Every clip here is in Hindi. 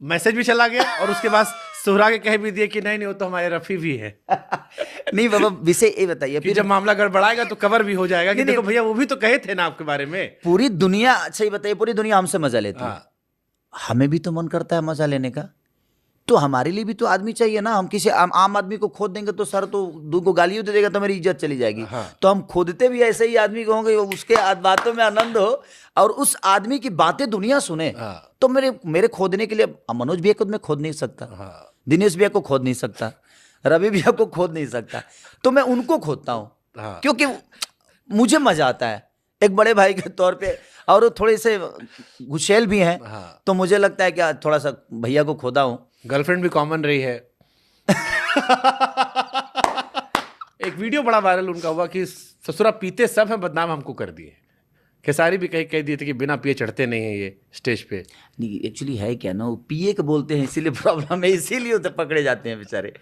मैसेज भी चला गया और उसके बाद सोहरा के कह भी दिए कि नहीं नहीं वो तो हमारे रफी भी है। नहीं बाबा, विषय ये बताइए कि जब मामला गड़बड़ाएगा तो कवर भी हो जाएगा कि देखो भैया वो भी तो कहे थे ना आपके बारे में। पूरी दुनिया, अच्छा ये बताइए, पूरी दुनिया हमसे मजा लेती है, हाँ। हमें भी तो मन करता है मजा लेने का, तो हमारे लिए भी तो आदमी चाहिए ना। हम किसी आम आदमी को खोद देंगे तो सर तो दू को गालियों दे देगा तो मेरी इज्जत चली जाएगी। हाँ। तो हम खोदते भी ऐसे ही आदमी को होंगे, उसके बातों में आनंद हो और उस आदमी की बातें दुनिया सुने। हाँ। तो मेरे खोदने के लिए मनोज भैया को मैं खोद नहीं सकता, हाँ। दिनेश भैया को खोद नहीं सकता, रवि भैया को खोद नहीं सकता, तो मैं उनको खोदता हूँ। हाँ। क्योंकि मुझे मजा आता है एक बड़े भाई के तौर पे, और वो थोड़े से गुस्सेल भी हैं। हाँ। तो मुझे लगता है कि थोड़ा सा भैया को खोदा हूँ। गर्लफ्रेंड भी कॉमन रही है। एक वीडियो बड़ा वायरल उनका हुआ कि ससुरा पीते सब हैं, बदनाम हमको कर दिए। खेसारी भी कह दिए थे कि बिना पिए चढ़ते नहीं है ये स्टेज पे। नहीं एक्चुअली है क्या ना, वो पिए के बोलते हैं इसीलिए प्रॉब्लम है, इसीलिए वो तो पकड़े जाते हैं बेचारे।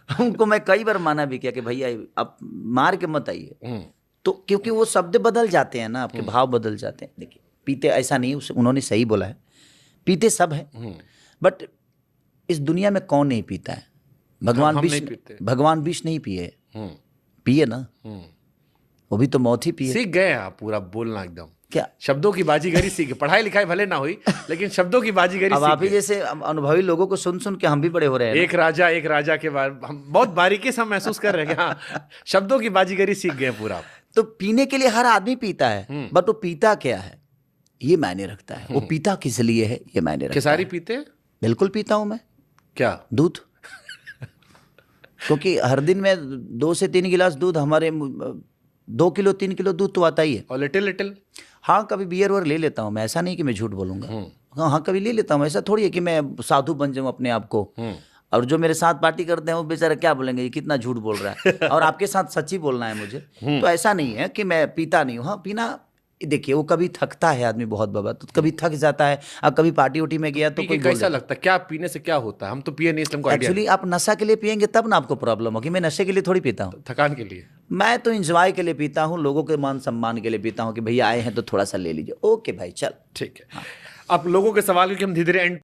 उनको मैं कई बार माना भी किया कि भैया आप मार के मत आइए, तो क्योंकि वो शब्द बदल जाते हैं ना, आपके भाव बदल जाते हैं। देखिए पीते ऐसा नहीं, उन्होंने सही बोला है, पीते सब है, बट इस दुनिया में कौन नहीं पीता है? भगवान विष नहीं पिए, पिए ना, वो भी तो मौत ही पिए। सीख गए आप पूरा बोलना एकदम, क्या शब्दों की बाजीगरी सीख गए। पढ़ाई लिखाई भले ना हुई लेकिन शब्दों की बाजीगरी अब आप ही जैसे अनुभवी लोगों को सुन सुन के हम भी बड़े हो रहे हैं। एक राजा के बारे हम बहुत बारीकी से हम महसूस कर रहे हैं। हाँ, शब्दों की बाजीगरी सीख गए पूरा। तो पीने के लिए हर आदमी पीता है, बट वो पीता क्या है ये मायने रखता है, वो पीता किस लिए है ये मायने रखता है। खेसारी पीते हैं? बिल्कुल पीता हूं मैं। क्या? दूध। क्योंकि हर दिन में 2 से 3 गिलास दूध, हमारे 2 किलो 3 किलो दूध तो आता ही है। और लिटिल हाँ कभी बियर वर ले लेता हूँ मैं, ऐसा नहीं कि मैं झूठ बोलूंगा। हाँ कभी ले लेता हूँ, ऐसा थोड़ी है कि मैं साधु बन जाऊँ अपने आप को। और जो मेरे साथ पार्टी करते हैं वो बेचारा क्या बोलेंगे, ये कितना झूठ बोल रहा है, और आपके साथ सच्ची बोलना है मुझे। तो ऐसा नहीं है कि मैं पीता नहीं हूँ। हाँ पीना, देखिए वो कभी थकता है आदमी बहुत बाबा, तो कभी थक जाता है। अब कभी पार्टी उटी में गया तो कोई कैसा लगता है, क्या पीने से क्या होता है? हम तो पिए नहीं इसलिए हमको आइडिया एक्चुअली आप नशा के लिए पियेंगे तब ना आपको प्रॉब्लम होगी। मैं नशे के लिए थोड़ी पीता हूँ, थकान के लिए। मैं तो एंजॉय के लिए पीता हूँ, लोगों के मान सम्मान के लिए पीता हूँ कि भैया आए हैं तो थोड़ा सा ले लीजिए। ओके भाई चल ठीक है। अब लोगों के सवाल की हम धीरे धीरे एंड